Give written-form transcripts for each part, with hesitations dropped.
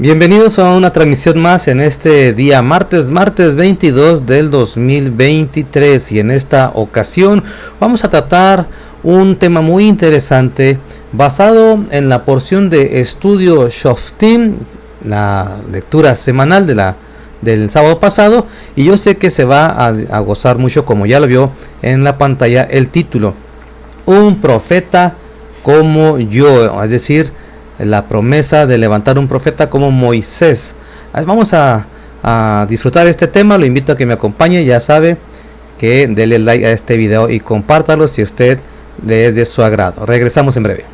Bienvenidos a una transmisión más en este día martes 22 del 2023, y en esta ocasión vamos a tratar un tema muy interesante basado en la porción de estudio Shoftim, la lectura semanal del sábado pasado, y yo sé que se va a gozar mucho, como ya lo vio en la pantalla el título: un profeta como yo, es decir, la promesa de levantar un profeta como Moisés. Vamos a disfrutar de este tema. Lo invito a que me acompañe. Ya sabe que dele like a este video y compártalo si a usted le es de su agrado. Regresamos en breve.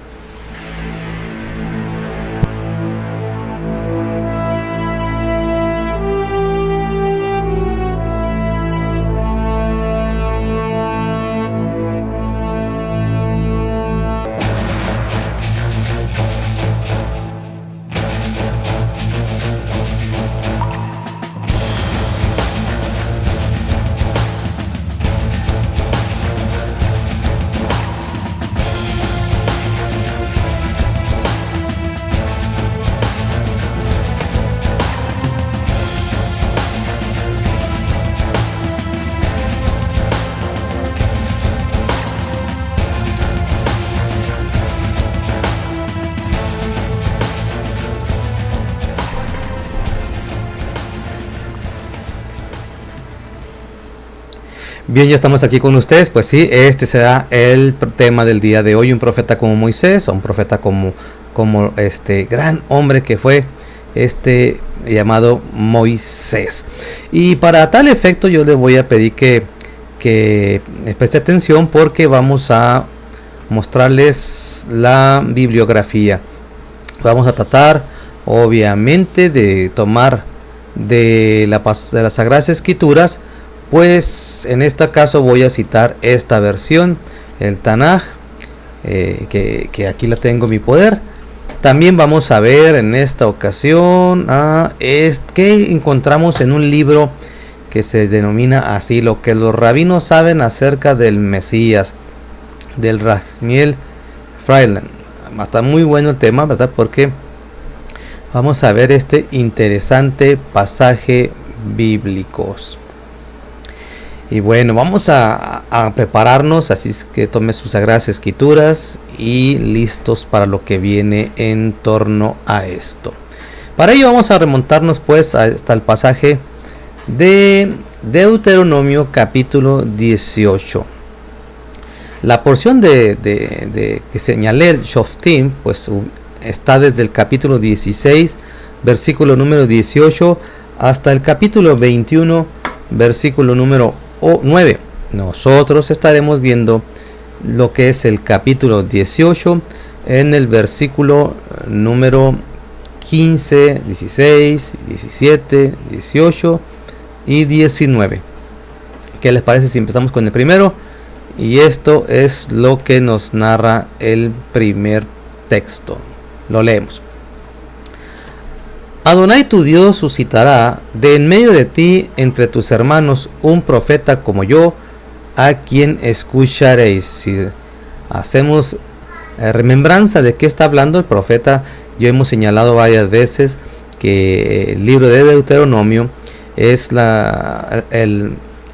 Bien, ya estamos aquí con ustedes. Pues sí, este será el tema del día de hoy: un profeta como Moisés, o un profeta como este gran hombre que fue llamado Moisés. Y para tal efecto yo le voy a pedir que preste atención, porque vamos a mostrarles la bibliografía. Vamos a tratar obviamente de tomar de las Sagradas Escrituras. Pues en este caso voy a citar esta versión, el Tanaj, que aquí la tengo en mi poder. También vamos a ver en esta ocasión que encontramos en un libro que se denomina así: lo que los rabinos saben acerca del Mesías, del Rachmiel Freiland. Está muy bueno el tema, ¿verdad? Porque vamos a ver este interesante pasaje bíblico. Y bueno, vamos a prepararnos, así es que tome sus Sagradas Escrituras y listos para lo que viene en torno a esto. Para ello vamos a remontarnos pues hasta el pasaje de Deuteronomio capítulo 18. La porción que señalé, el Shoftim, pues está desde el capítulo 16, versículo número 18, hasta el capítulo 21, versículo número 9. Nosotros estaremos viendo lo que es el capítulo 18 en el versículo número 15, 16, 17, 18 y 19. ¿Qué les parece si empezamos con el primero? Y esto es lo que nos narra el primer texto. Lo leemos. Adonai tu Dios suscitará de en medio de ti, entre tus hermanos, un profeta como yo, a quien escucharéis. Si hacemos remembranza de qué está hablando el profeta, yo hemos señalado varias veces que el libro de Deuteronomio es el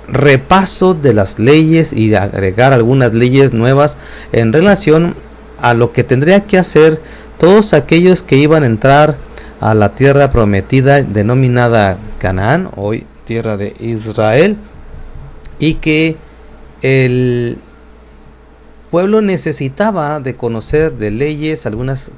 repaso de las leyes y de agregar algunas leyes nuevas en relación a lo que tendría que hacer todos aquellos que iban a entrar a la tierra prometida denominada Canaán, hoy tierra de Israel, y que el pueblo necesitaba de conocer de leyes, algunas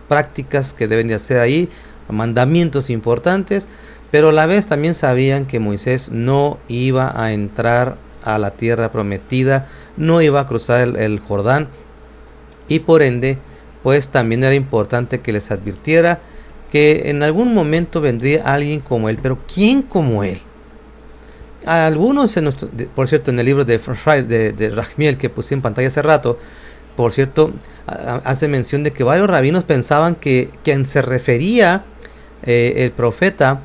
prácticas que deben de hacer ahí, mandamientos importantes, pero a la vez también sabían que Moisés no iba a entrar a la tierra prometida, no iba a cruzar el Jordán, y por ende pues también era importante que les advirtiera que en algún momento vendría alguien como él. Pero ¿quién como él? A algunos, por cierto, en el libro de Rachmiel que puse en pantalla hace rato, por cierto, hace mención de que varios rabinos pensaban que quien se refería el profeta,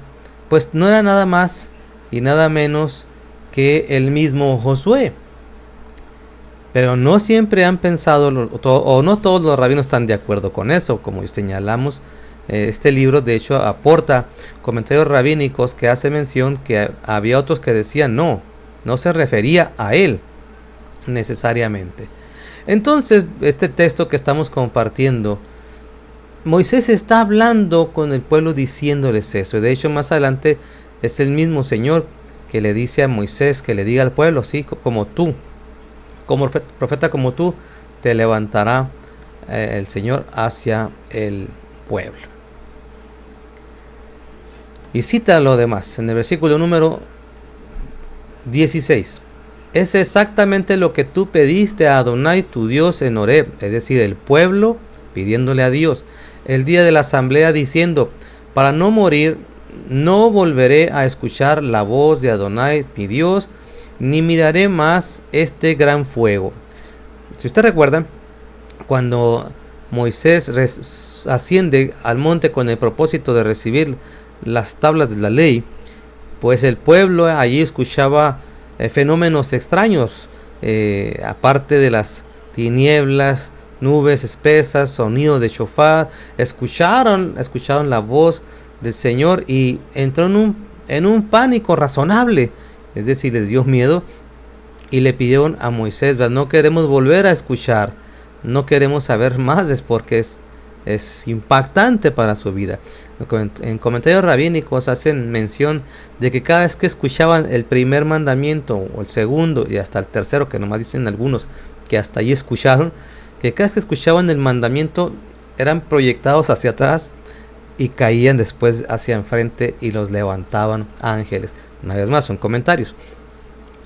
pues no era nada más y nada menos que el mismo Josué. Pero no siempre han pensado, o no todos los rabinos están de acuerdo con eso, como señalamos Este libro de hecho aporta comentarios rabínicos que hace mención que había otros que decían no se refería a él necesariamente. Entonces, este texto que estamos compartiendo, Moisés está hablando con el pueblo diciéndoles eso. De hecho, más adelante es el mismo Señor que le dice a Moisés que le diga al pueblo, sí, como tú, como profeta como tú, te levantará el Señor hacia el pueblo. Y cita lo demás en el versículo número 16. Es exactamente lo que tú pediste a Adonai tu Dios en Horeb, es decir, el pueblo pidiéndole a Dios el día de la asamblea diciendo, para no morir, no volveré a escuchar la voz de Adonai mi Dios, ni miraré más este gran fuego. Si usted recuerda, cuando Moisés asciende al monte con el propósito de recibir las tablas de la ley, pues el pueblo allí escuchaba fenómenos extraños, aparte de las tinieblas, nubes espesas, sonido de shofar. Escucharon la voz del Señor y entró en un pánico razonable, es decir, les dio miedo y le pidieron a Moisés, no queremos volver a escuchar, no queremos saber más, porque es impactante para su vida. En comentarios rabínicos hacen mención de que cada vez que escuchaban el primer mandamiento o el segundo y hasta el tercero, que nomás dicen algunos que hasta allí escucharon, que cada vez que escuchaban el mandamiento eran proyectados hacia atrás y caían después hacia enfrente y los levantaban ángeles. Una vez más, son comentarios.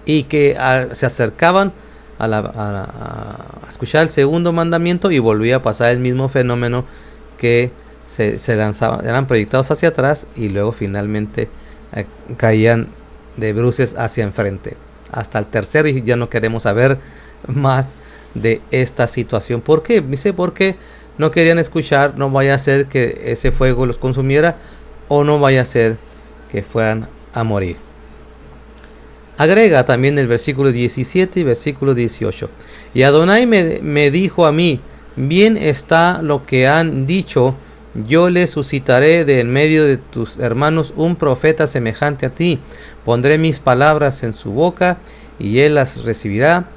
Y que se acercaban a escuchar el segundo mandamiento y volvía a pasar el mismo fenómeno, que se lanzaban, eran proyectados hacia atrás y luego finalmente caían de bruces hacia enfrente. Hasta el tercero y ya no queremos saber más de esta situación. ¿Por qué? Dice, porque no querían escuchar, no vaya a ser que ese fuego los consumiera o no vaya a ser que fueran a morir. Agrega también el versículo 17 y versículo 18. Y Adonai me dijo a mí, bien está lo que han dicho, yo le suscitaré de en medio de tus hermanos un profeta semejante a ti. Pondré mis palabras en su boca y él las recibirá.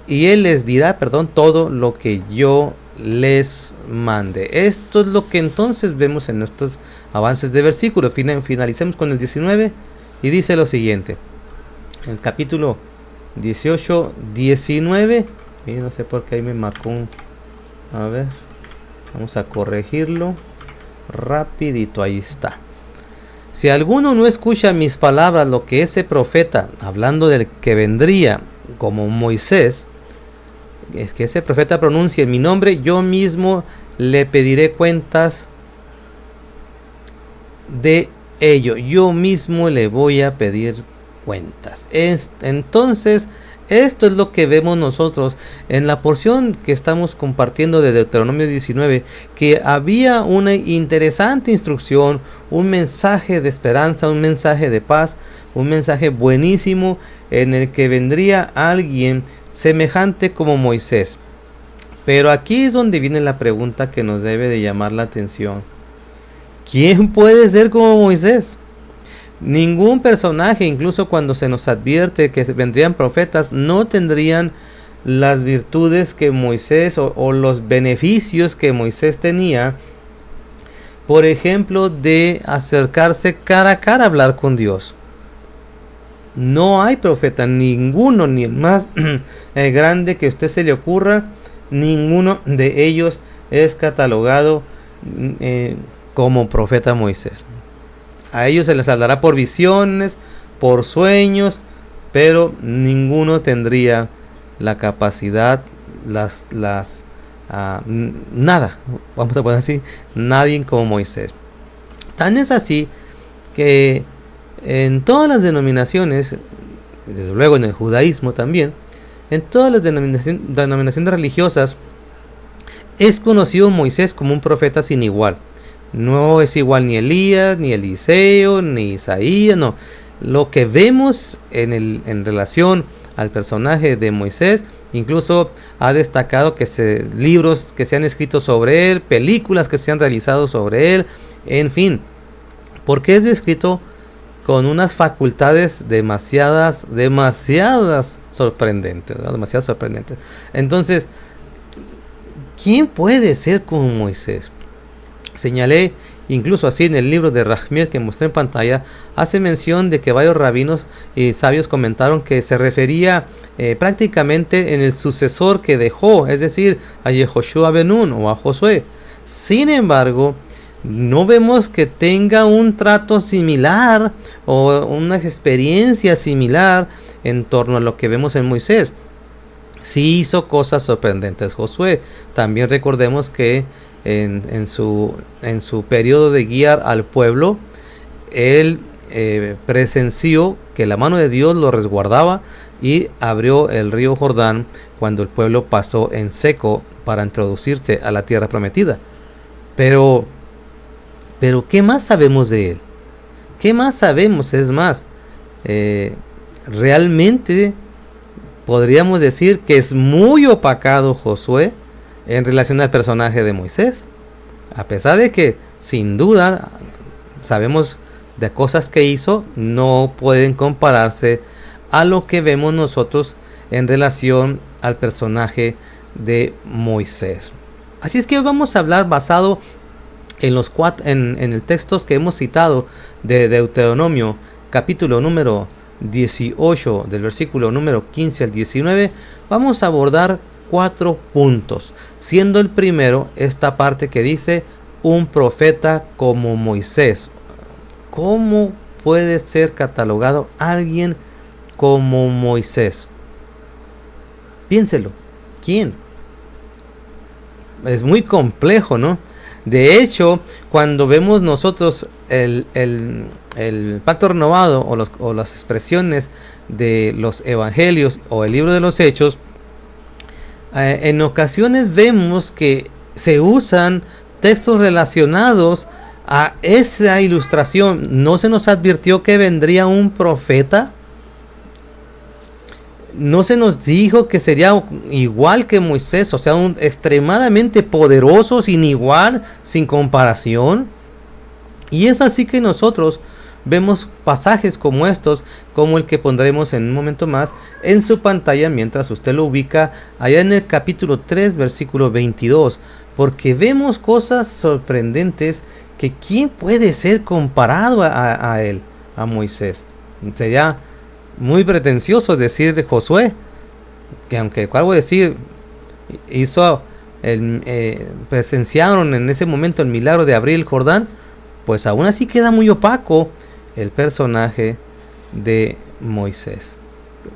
Y él les dirá, todo lo que yo les mande. Esto es lo que entonces vemos en estos avances de versículos. Finalicemos con el 19 y dice lo siguiente. El capítulo 18, 19. Y no sé por qué ahí me marcó un... A ver, vamos a corregirlo rapidito, ahí está. Si alguno no escucha mis palabras, lo que ese profeta, hablando del que vendría como Moisés, es que ese profeta pronuncie mi nombre, yo mismo le pediré cuentas de ello. Yo mismo le voy a pedir cuentas. Entonces, esto es lo que vemos nosotros en la porción que estamos compartiendo de Deuteronomio 19, que había una interesante instrucción, un mensaje de esperanza, un mensaje de paz, un mensaje buenísimo en el que vendría alguien semejante como Moisés. Pero aquí es donde viene la pregunta que nos debe de llamar la atención. ¿Quién puede ser como Moisés? Ningún personaje, incluso cuando se nos advierte que vendrían profetas, no tendrían las virtudes que Moisés o los beneficios que Moisés tenía. Por ejemplo, de acercarse cara a cara a hablar con Dios. No hay profeta, ninguno, ni el más grande que a usted se le ocurra, ninguno de ellos es catalogado como profeta Moisés. A ellos se les hablará por visiones, por sueños, pero ninguno tendría la capacidad, nada, vamos a poner así, nadie como Moisés. Tan es así que en todas las denominaciones, desde luego en el judaísmo también, en todas las denominaciones religiosas, es conocido Moisés como un profeta sin igual. No es igual ni Elías, ni Eliseo, ni Isaías, no. Lo que vemos en relación al personaje de Moisés Incluso ha destacado libros que se han escrito sobre él, películas que se han realizado sobre él, en fin, porque es descrito con unas facultades demasiadas sorprendentes, ¿no? Demasiado sorprendentes. Entonces, ¿quién puede ser como Moisés? Señalé, incluso así en el libro de Rachmiel que mostré en pantalla, hace mención de que varios rabinos y sabios comentaron que se refería prácticamente en el sucesor que dejó, es decir, a Yehoshua ben Nun o a Josué. Sin embargo, no vemos que tenga un trato similar o una experiencia similar en torno a lo que vemos en Moisés. Sí hizo cosas sorprendentes Josué. También recordemos que en su periodo de guiar al pueblo, él presenció que la mano de Dios lo resguardaba y abrió el río Jordán cuando el pueblo pasó en seco para introducirse a la tierra prometida. Pero ¿qué más sabemos de él? ¿Qué más sabemos? Es más, realmente podríamos decir que es muy opacado Josué en relación al personaje de Moisés. A pesar de que, sin duda, sabemos de cosas que hizo, no pueden compararse a lo que vemos nosotros en relación al personaje de Moisés. Así es que hoy vamos a hablar basado en el textos que hemos citado de Deuteronomio, capítulo número 18, del versículo número 15 al 19, vamos a abordar 4 puntos, siendo el primero esta parte que dice un profeta como Moisés. ¿Cómo puede ser catalogado alguien como Moisés? Piénselo, ¿quién? Es muy complejo, ¿no? De hecho, cuando vemos nosotros el pacto renovado o las expresiones de los evangelios o el libro de los hechos, en ocasiones vemos que se usan textos relacionados a esa ilustración. ¿No se nos advirtió que vendría un profeta? ¿No se nos dijo que sería igual que Moisés? O sea, extremadamente poderoso, sin igual, sin comparación. Y es así que nosotros vemos pasajes como estos, como el que pondremos en un momento más en su pantalla mientras usted lo ubica allá en el capítulo 3, versículo 22. Porque vemos cosas sorprendentes que ¿quién puede ser comparado a él, a Moisés? Sería muy pretencioso decir de Josué, que aunque, ¿cuál voy a decir? Presenciaron en ese momento el milagro de abrir el Jordán, pues aún así queda muy opaco el personaje de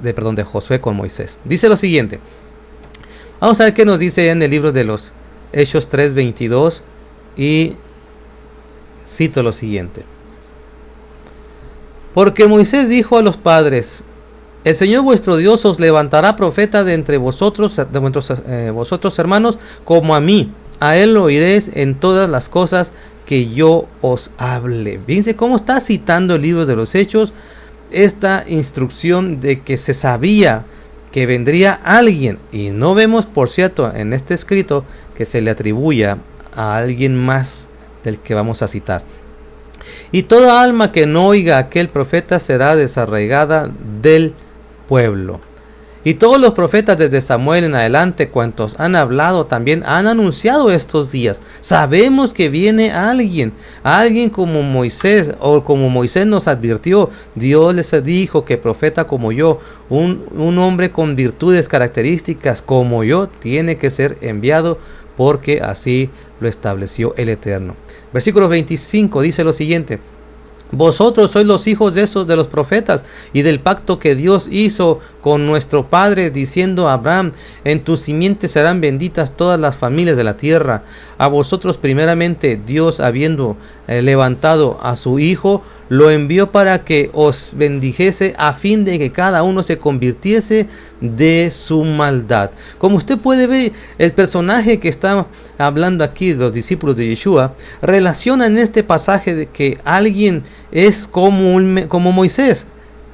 de Josué con Moisés. Dice lo siguiente. Vamos a ver qué nos dice en el libro de los Hechos 3:22 y cito lo siguiente. Porque Moisés dijo a los padres: el Señor vuestro Dios os levantará profeta de entre vosotros, vosotros hermanos, como a mí. A él lo oiréis en todas las cosas que yo os hable. Fíjense cómo está citando el libro de los Hechos esta instrucción de que se sabía que vendría alguien. Y no vemos, por cierto, en este escrito que se le atribuya a alguien más del que vamos a citar. Y toda alma que no oiga a aquel profeta será desarraigada del pueblo. Y todos los profetas desde Samuel en adelante, cuantos han hablado, también han anunciado estos días. Sabemos que viene alguien como Moisés, o como Moisés nos advirtió. Dios les dijo que profeta como yo, un hombre con virtudes características como yo, tiene que ser enviado, porque así lo estableció el Eterno. Versículo 25 dice lo siguiente: vosotros sois los hijos de los profetas y del pacto que Dios hizo con nuestro padre, diciendo a Abraham: en tu simiente serán benditas todas las familias de la tierra. A vosotros primeramente Dios, habiendo levantado a su hijo, lo envió para que os bendijese, a fin de que cada uno se convirtiese de su maldad. Como usted puede ver, el personaje que está hablando aquí, los discípulos de Yeshua, relaciona en este pasaje de que alguien es como Moisés,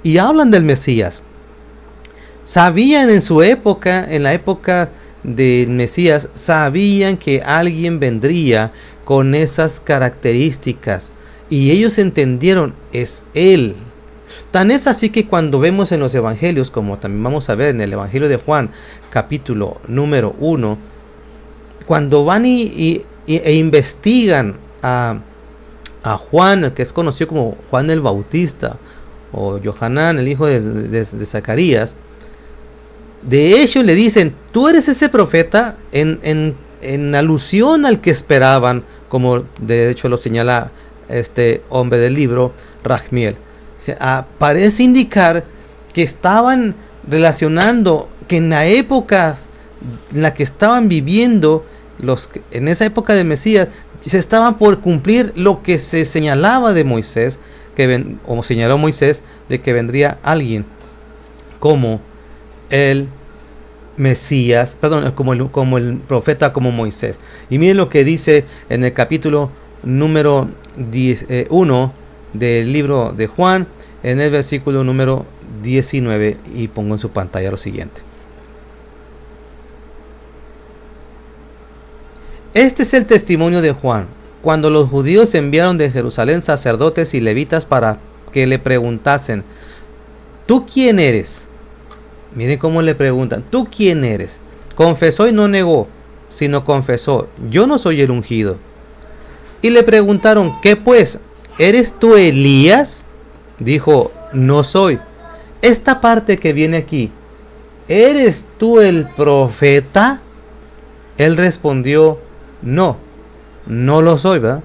y hablan del Mesías. Sabían en su época, en la época del Mesías, sabían que alguien vendría con esas características. Y ellos entendieron, es Él. Tan es así que cuando vemos en los evangelios, como también vamos a ver en el Evangelio de Juan, capítulo número 1, cuando van e investigan a Juan, el que es conocido como Juan el Bautista, o Johanán, el hijo de Zacarías, de hecho le dicen, tú eres ese profeta, en alusión al que esperaban, como de hecho lo señala este hombre del libro, Rachmiel. Parece indicar que estaban relacionando que en la época en la que estaban viviendo, en esa época de Mesías, se estaban por cumplir lo que se señalaba de Moisés, o señaló Moisés, de que vendría alguien como el Mesías, perdón, como el profeta, como Moisés. Y miren lo que dice en el capítulo número 1 del libro de Juan, en el versículo número 19, y pongo en su pantalla lo siguiente. Este es el testimonio de Juan, cuando los judíos enviaron de Jerusalén sacerdotes y levitas para que le preguntasen, ¿tú quién eres? Miren cómo le preguntan, ¿tú quién eres? Confesó y no negó, sino confesó, yo no soy el ungido. Y le preguntaron, ¿qué pues? ¿Eres tú Elías? Dijo, no soy. Esta parte que viene aquí, ¿eres tú el profeta? Él respondió, no lo soy, ¿verdad?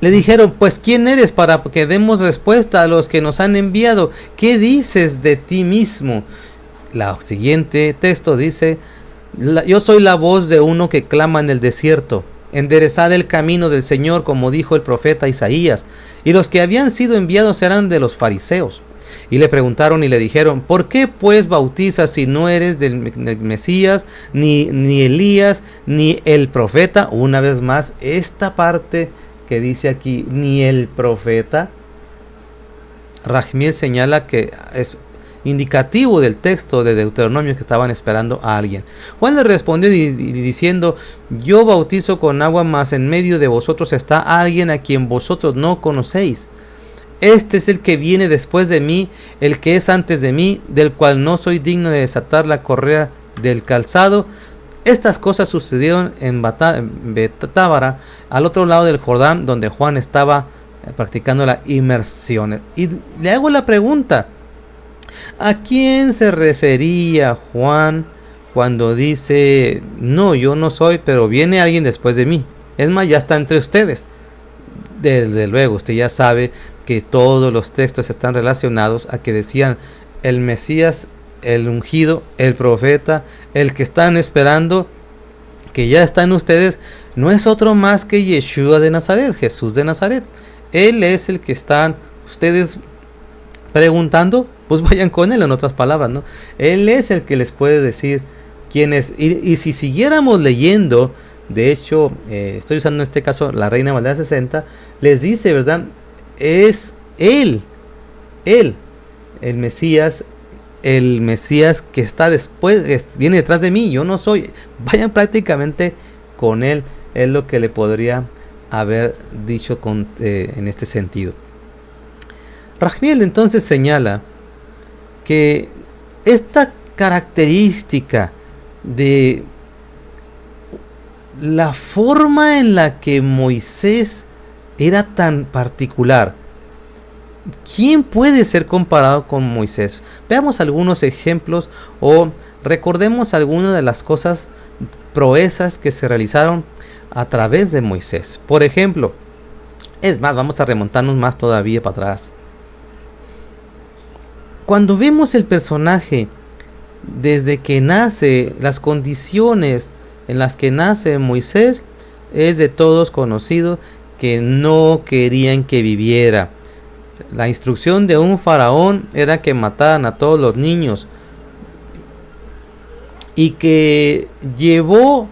Le dijeron, pues ¿quién eres para que demos respuesta a los que nos han enviado? ¿Qué dices de ti mismo? La siguiente texto dice, yo soy la voz de uno que clama en el desierto, enderezad el camino del Señor, como dijo el profeta Isaías. Y los que habían sido enviados eran de los fariseos. Y le preguntaron y le dijeron, ¿por qué pues bautizas si no eres del Mesías, ni Elías, ni el profeta? Una vez más, esta parte que dice aquí, ni el profeta, Rachmiel señala que es indicativo del texto de Deuteronomio, que estaban esperando a alguien. Juan le respondió diciendo, yo bautizo con agua, mas en medio de vosotros está alguien a quien vosotros no conocéis. Este es el que viene después de mí, el que es antes de mí, del cual no soy digno de desatar la correa del calzado. Estas cosas sucedieron en Betábara, al otro lado del Jordán, donde Juan estaba practicando la inmersión. Y le hago la pregunta, ¿a quién se refería Juan cuando dice, no, yo no soy, pero viene alguien después de mí? Es más, ya está entre ustedes. Desde luego, usted ya sabe que todos los textos están relacionados a que decían el Mesías, el ungido, el profeta, el que están esperando, que ya está en ustedes, no es otro más que Yeshua de Nazaret, Jesús de Nazaret. Él es el que están ustedes preguntando, pues vayan con él, en otras palabras, ¿no? Él es el que les puede decir quién es. Y si siguiéramos leyendo, de hecho, estoy usando en este caso la Reina Valera 60, les dice, ¿verdad? Es él, el Mesías, que está después, viene detrás de mí, yo no soy. Vayan prácticamente con él, es lo que le podría haber dicho en este sentido. Rachmiel entonces señala que esta característica de la forma en la que Moisés era tan particular, ¿quién puede ser comparado con Moisés? Veamos algunos ejemplos o recordemos algunas de las cosas, proezas que se realizaron a través de Moisés. Por ejemplo, es más, vamos a remontarnos más todavía para atrás. Cuando vemos el personaje desde que nace, las condiciones en las que nace Moisés, es de todos conocido que no querían que viviera. La instrucción de un faraón era que mataran a todos los niños, y que llevó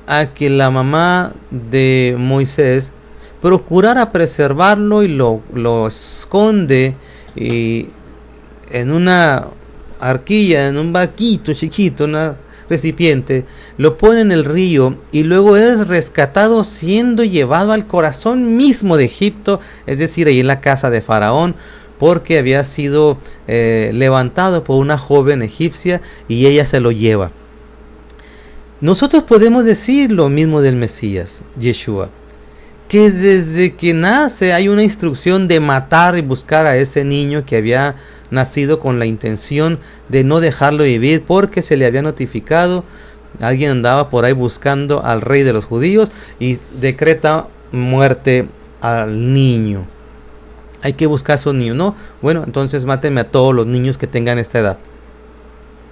a que la mamá de Moisés procurara preservarlo y lo esconde en una arquilla, en un barquito chiquito, una recipiente, lo pone en el río y luego es rescatado siendo llevado al corazón mismo de Egipto, es decir, ahí en la casa de Faraón, porque había sido levantado por una joven egipcia y ella se lo lleva. Nosotros podemos decir lo mismo del Mesías, Yeshua, que desde que nace hay una instrucción de matar y buscar a ese niño que había nacido con la intención de no dejarlo vivir porque se le había notificado. Alguien andaba por ahí buscando al rey de los judíos y decreta muerte al niño. Hay que buscar a esos niños, ¿no? Bueno, entonces mátenme a todos los niños que tengan esta edad.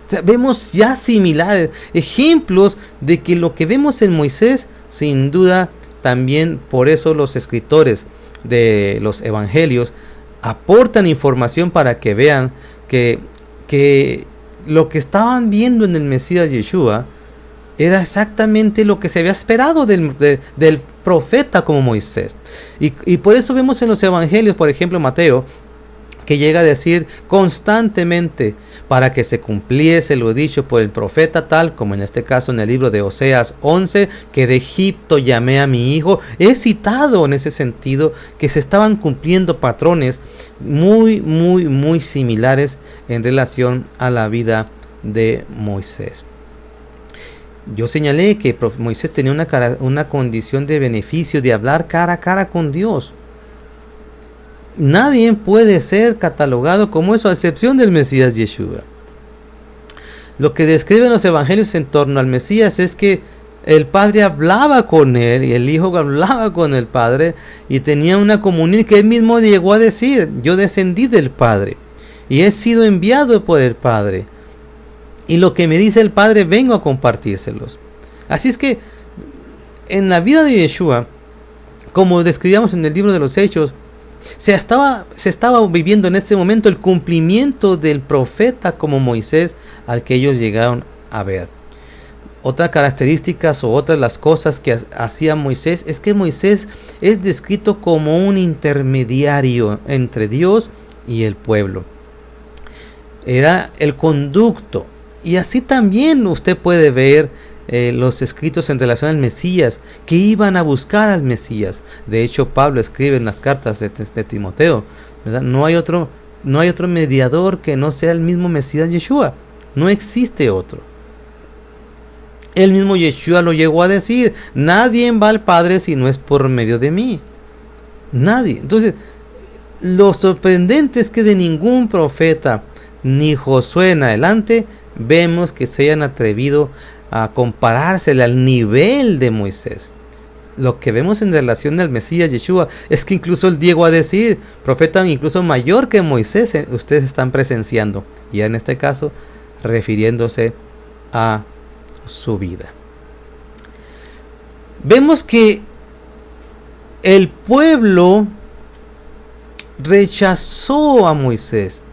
O sea, vemos ya similares, ejemplos de que lo que vemos en Moisés, sin duda, también por eso los escritores de los evangelios aportan información para que vean que lo que estaban viendo en el Mesías Yeshua era exactamente lo que se había esperado del profeta como Moisés. Y por eso vemos en los evangelios, por ejemplo Mateo, que llega a decir constantemente, para que se cumpliese lo dicho por el profeta, tal como en este caso en el libro de Oseas 11, que de Egipto llamé a mi hijo. He citado en ese sentido que se estaban cumpliendo patrones muy similares en relación a la vida de Moisés. Yo señalé que Moisés tenía una condición de beneficio de hablar cara a cara con Dios. Nadie puede ser catalogado como eso, a excepción del Mesías Yeshua. Lo que describen los evangelios en torno al Mesías es que el Padre hablaba con él y el Hijo hablaba con el Padre y tenía una comunión que él mismo llegó a decir: yo descendí del Padre y he sido enviado por el Padre, y lo que me dice el Padre vengo a compartírselos. Así es que en la vida de Yeshua, como describíamos en el libro de los Hechos, se estaba viviendo en ese momento el cumplimiento del profeta como Moisés al que ellos llegaron a ver. Otras características o otras las cosas que hacía Moisés es que Moisés es descrito como un intermediario entre Dios y el pueblo. Era el conducto. Y así también usted puede ver los escritos en relación al Mesías, que iban a buscar al Mesías. De hecho, Pablo escribe en las cartas de Timoteo, ¿verdad? No hay otro mediador que no sea el mismo Mesías Yeshua. No existe otro. El mismo Yeshua lo llegó a decir: nadie va al Padre si no es por medio de mí. Nadie. Entonces, lo sorprendente es que de ningún profeta, ni Josué en adelante, vemos que se hayan atrevido a comparársele al nivel de Moisés. Lo que vemos en relación al Mesías Yeshua es que incluso él llegó a decir: profeta incluso mayor que Moisés ustedes están presenciando, y en este caso refiriéndose a su vida. Vemos que el pueblo rechazó a Moisés.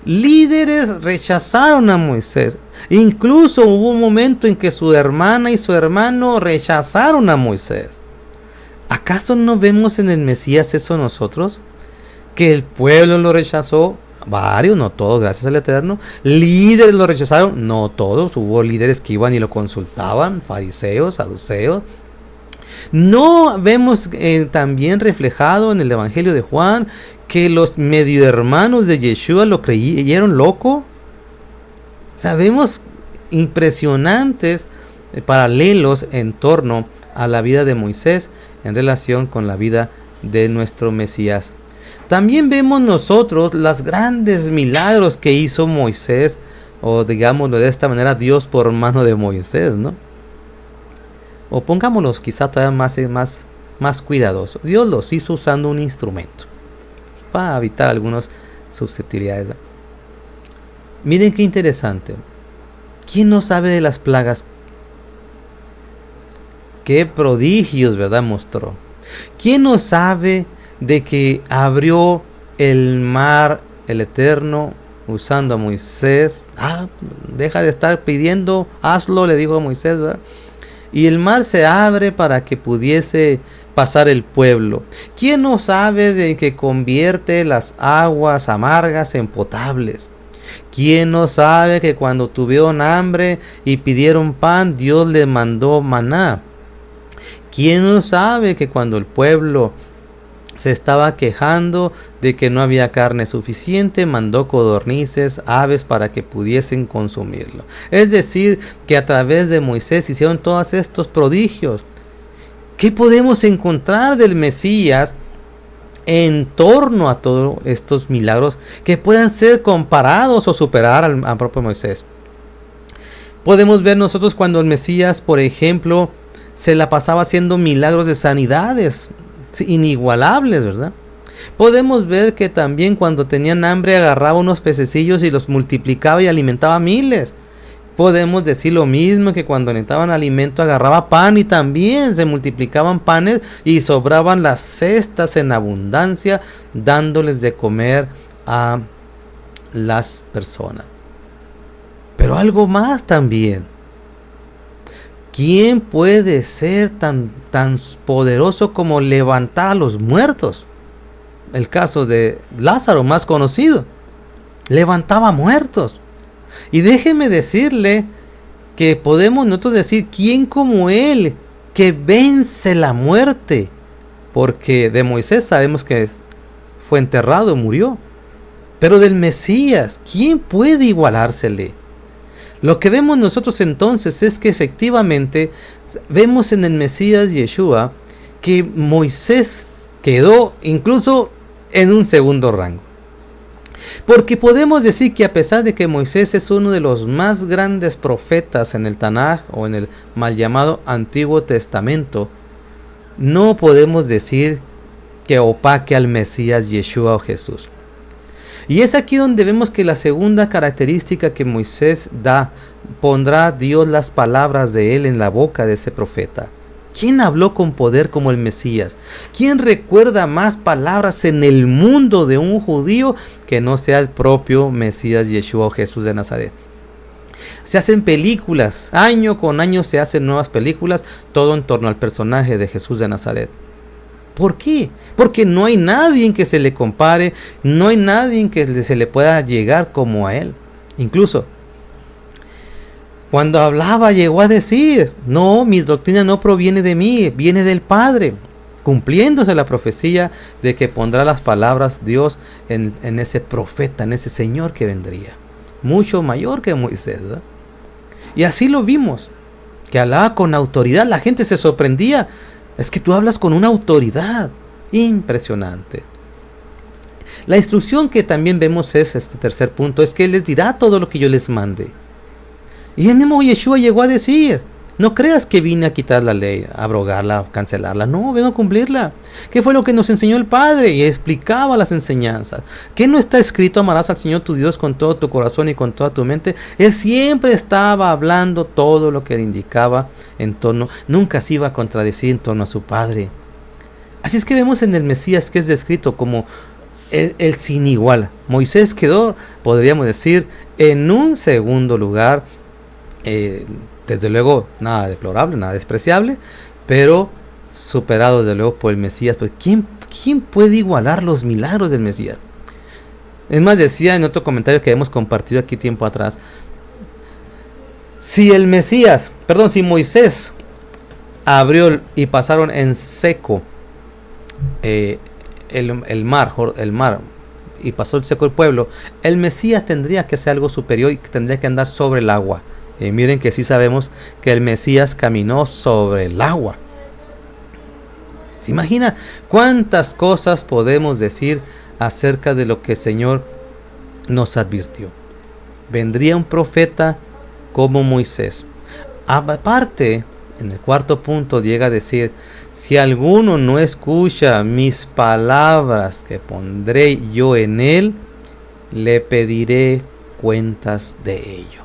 Líderes rechazaron a Moisés. Incluso hubo un momento en que su hermana y su hermano rechazaron a Moisés. ¿Acaso no vemos en el Mesías eso nosotros? Que el pueblo lo rechazó, varios, no todos, gracias al Eterno. Líderes lo rechazaron, no todos. Hubo líderes que iban y lo consultaban, fariseos, saduceos. No vemos también reflejado en el Evangelio de Juan que los medio hermanos de Yeshua lo creyeron loco. Sabemos impresionantes paralelos en torno a la vida de Moisés en relación con la vida de nuestro Mesías. También vemos nosotros los grandes milagros que hizo Moisés, o digámoslo de esta manera, Dios por mano de Moisés, ¿no? O pongámoslos quizá todavía más cuidadosos. Dios los hizo usando un instrumento para evitar algunas susceptibilidades. Miren qué interesante. ¿Quién no sabe de las plagas? Qué prodigios, ¿verdad? Mostró. ¿Quién no sabe de que abrió el mar, el Eterno, usando a Moisés? Deja de estar pidiendo, hazlo, le dijo a Moisés, ¿verdad? Y el mar se abre para que pudiese pasar el pueblo. ¿Quién no sabe de que convierte las aguas amargas en potables? ¿Quién no sabe que cuando tuvieron hambre y pidieron pan, Dios les mandó maná? ¿Quién no sabe que cuando el pueblo se estaba quejando de que no había carne suficiente, mandó codornices, aves para que pudiesen consumirlo? Es decir, que a través de Moisés hicieron todos estos prodigios. ¿Qué podemos encontrar del Mesías en torno a todos estos milagros que puedan ser comparados o superar al propio Moisés? Podemos ver nosotros cuando el Mesías, por ejemplo, se la pasaba haciendo milagros de sanidades inigualables, ¿verdad? Podemos ver que también cuando tenían hambre agarraba unos pececillos y los multiplicaba y alimentaba a miles. Podemos decir lo mismo, que cuando necesitaban alimento agarraba pan y también se multiplicaban panes y sobraban las cestas en abundancia, dándoles de comer a las personas. Pero algo más también. ¿Quién puede ser tan poderoso como levantar a los muertos? El caso de Lázaro, más conocido, levantaba muertos. Y déjeme decirle que podemos nosotros decir, ¿quién como él que vence la muerte? Porque de Moisés sabemos que fue enterrado, murió. Pero del Mesías, ¿quién puede igualársele? Lo que vemos nosotros entonces es que efectivamente vemos en el Mesías Yeshua que Moisés quedó incluso en un segundo rango. Porque podemos decir que a pesar de que Moisés es uno de los más grandes profetas en el Tanaj o en el mal llamado Antiguo Testamento, no podemos decir que opaque al Mesías Yeshua o Jesús. Y es aquí donde vemos que la segunda característica que Moisés da, pondrá Dios las palabras de él en la boca de ese profeta. ¿Quién habló con poder como el Mesías? ¿Quién recuerda más palabras en el mundo de un judío que no sea el propio Mesías Yeshua o Jesús de Nazaret? Se hacen películas, año con año se hacen nuevas películas, todo en torno al personaje de Jesús de Nazaret. ¿Por qué? Porque no hay nadie en que se le compare, no hay nadie en que se le pueda llegar como a él. Incluso cuando hablaba llegó a decir, no, mi doctrina no proviene de mí, viene del Padre, cumpliéndose la profecía de que pondrá las palabras Dios en ese profeta, en ese Señor que vendría, mucho mayor que Moisés, ¿verdad? Y así lo vimos, que hablaba con autoridad, la gente se sorprendía, es que tú hablas con una autoridad impresionante. La instrucción que también vemos es este tercer punto, es que Él les dirá todo lo que yo les mande. Y el mismo Yeshua llegó a decir, no creas que vine a quitar la ley, a abrogarla, a cancelarla, no, vengo a cumplirla. ¿Qué fue lo que nos enseñó el Padre? Y explicaba las enseñanzas. ¿Qué no está escrito? Amarás al Señor tu Dios con todo tu corazón y con toda tu mente. Él siempre estaba hablando todo lo que le indicaba en torno, nunca se iba a contradecir en torno a su Padre. Así es que vemos en el Mesías que es descrito como el sin igual. Moisés quedó, podríamos decir, en un segundo lugar. Desde luego nada deplorable, nada despreciable, pero superado desde luego por el Mesías. Pues ¿quién puede igualar los milagros del Mesías? Es más, decía en otro comentario que hemos compartido aquí tiempo atrás, si Moisés abrió y pasaron en seco el mar y pasó el seco el pueblo, el Mesías tendría que ser algo superior y tendría que andar sobre el agua. Y miren que sí sabemos que el Mesías caminó sobre el agua. ¿Se imagina cuántas cosas podemos decir acerca de lo que el Señor nos advirtió? Vendría un profeta como Moisés. Aparte, en el cuarto punto llega a decir, si alguno no escucha mis palabras que pondré yo en él, le pediré cuentas de ello.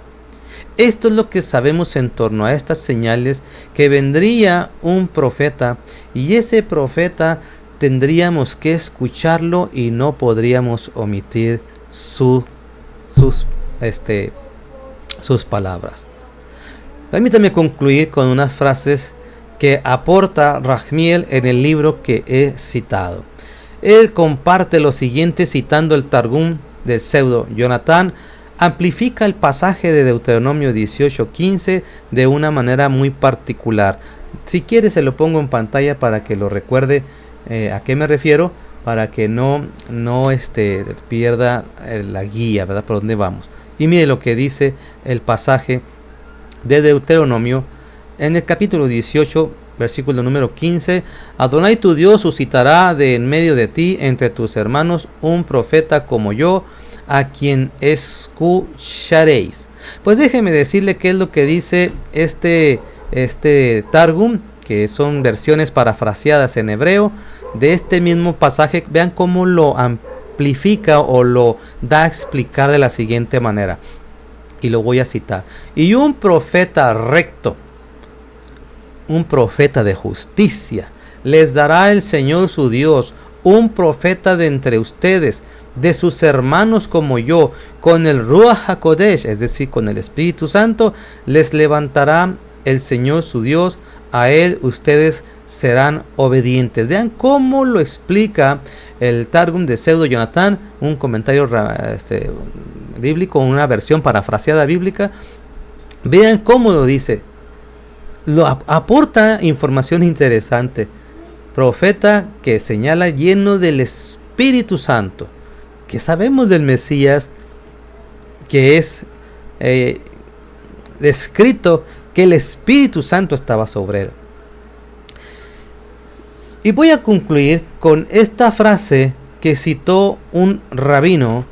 Esto es lo que sabemos en torno a estas señales, que vendría un profeta y ese profeta tendríamos que escucharlo y no podríamos omitir sus palabras. Permítame concluir con unas frases que aporta Rachmiel en el libro que he citado. Él comparte lo siguiente citando el Targum del pseudo Jonathan amplifica el pasaje de Deuteronomio 18:15 de una manera muy particular. Si quiere se lo pongo en pantalla para que lo recuerde a qué me refiero, para que no pierda la guía, ¿verdad? Por dónde vamos. Y mire lo que dice el pasaje de Deuteronomio en el capítulo 18, versículo número 15. Adonai tu Dios suscitará de en medio de ti, entre tus hermanos, un profeta como yo, a quien escucharéis. Pues déjeme decirle qué es lo que dice este Targum, que son versiones parafraseadas en hebreo de este mismo pasaje. Vean cómo lo amplifica o lo da a explicar de la siguiente manera, y lo voy a citar: y un profeta recto, un profeta de justicia, les dará el Señor su Dios, un profeta de entre ustedes, de sus hermanos como yo, con el Ruach HaKodesh, es decir, con el Espíritu Santo, les levantará el Señor su Dios, a él ustedes serán obedientes. Vean cómo lo explica el Targum de Pseudo Jonathan, un comentario bíblico, una versión parafraseada bíblica. Vean cómo lo dice. Lo aporta información interesante. Profeta que señala lleno del Espíritu Santo, que sabemos del Mesías, que es descrito que el Espíritu Santo estaba sobre él. Y voy a concluir con esta frase que citó un rabino,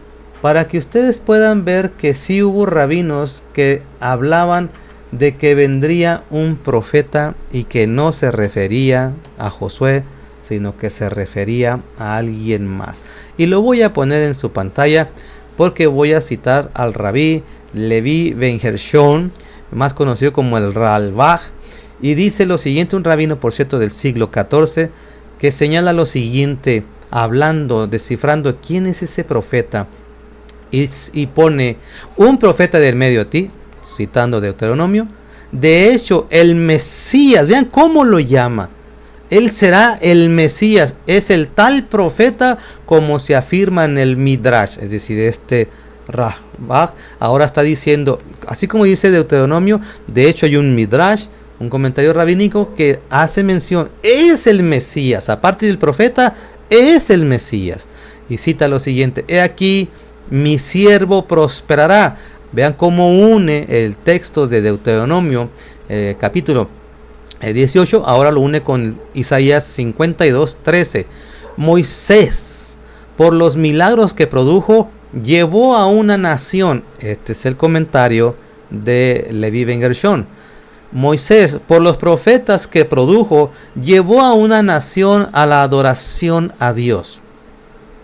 para que ustedes puedan ver que sí hubo rabinos que hablaban de que vendría un profeta y que no se refería a Josué, sino que se refería a alguien más. Y lo voy a poner en su pantalla porque voy a citar al rabí Levi Ben Gershon, más conocido como el Ralbag, y dice lo siguiente, un rabino, por cierto, del siglo XIV, que señala lo siguiente, hablando, descifrando quién es ese profeta, y pone: un profeta del medio de ti, citando Deuteronomio. De hecho, el Mesías, vean cómo lo llama, él será el Mesías, es el tal profeta como se afirma en el Midrash, es decir, Ralbag ahora está diciendo, así como dice Deuteronomio, de hecho hay un Midrash, un comentario rabínico que hace mención, es el Mesías, aparte del profeta, es el Mesías. Y cita lo siguiente: he aquí, mi siervo prosperará. Vean cómo une el texto de Deuteronomio, capítulo 18, ahora lo une con Isaías 52:13. Moisés, por los milagros que produjo, llevó a una nación. Este es el comentario de Levi Ben Gershon. Moisés, por los profetas que produjo, llevó a una nación a la adoración a Dios.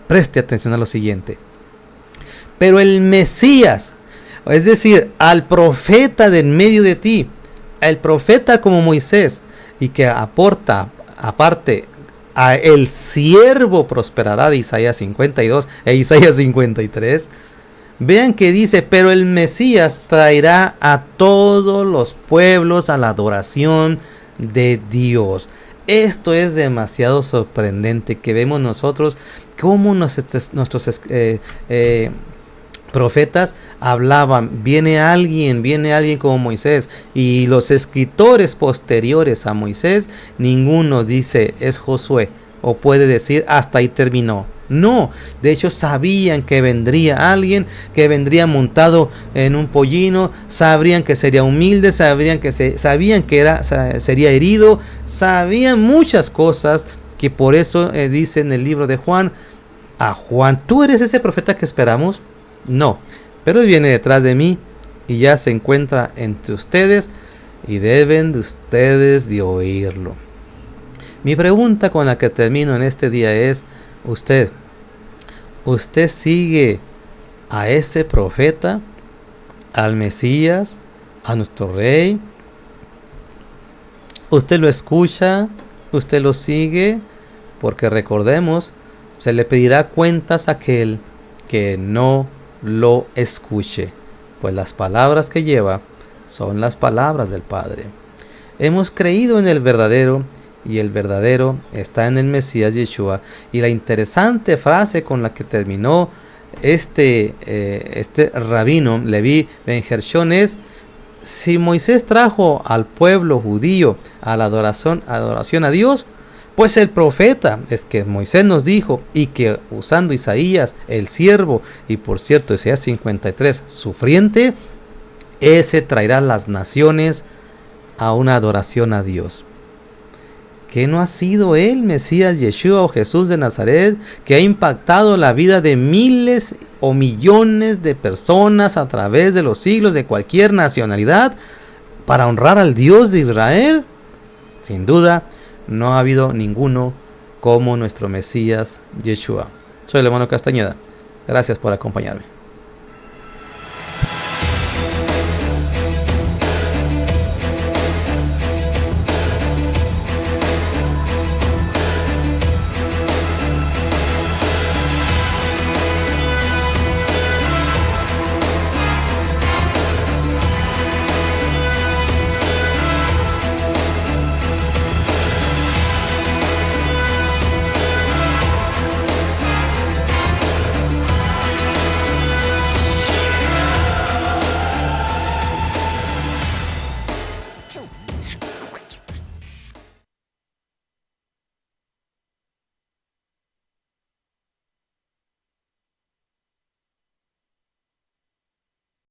Preste atención a lo siguiente. Pero el Mesías, es decir, al profeta de en medio de ti, el profeta como Moisés, y que aporta aparte a el siervo prosperará de Isaías 52 e Isaías 53. Vean que dice: pero el Mesías traerá a todos los pueblos a la adoración de Dios. Esto es demasiado sorprendente, que vemos nosotros cómo nuestros profetas hablaban, viene alguien como Moisés, y los escritores posteriores a Moisés, ninguno dice es Josué, o puede decir hasta ahí terminó. No, de hecho sabían que vendría alguien, que vendría montado en un pollino, sabrían que sería humilde, sabían que sería herido, sabían muchas cosas, que por eso dice en el libro de Juan a Juan: ¿tú eres ese profeta que esperamos? No, pero él viene detrás de mí y ya se encuentra entre ustedes y deben de ustedes de oírlo. Mi pregunta con la que termino en este día es: ¿usted sigue a ese profeta, al Mesías, a nuestro Rey? ¿Usted lo escucha? ¿Usted lo sigue? Porque recordemos, se le pedirá cuentas a aquel que no lo escuche, pues las palabras que lleva son las palabras del Padre. Hemos creído en el verdadero, y el verdadero está en el Mesías Yeshua. Y la interesante frase con la que terminó este rabino Leví Ben Gershon es: si Moisés trajo al pueblo judío a la adoración a Dios, pues el profeta es que Moisés nos dijo, y que usando Isaías, el siervo, y por cierto Isaías 53, sufriente, ese traerá las naciones a una adoración a Dios. ¿Que no ha sido él, Mesías Yeshua o Jesús de Nazaret, que ha impactado la vida de miles o millones de personas a través de los siglos, de cualquier nacionalidad, para honrar al Dios de Israel? Sin duda, no ha habido ninguno como nuestro Mesías Yeshua. Soy el hermano Castañeda. Gracias por acompañarme.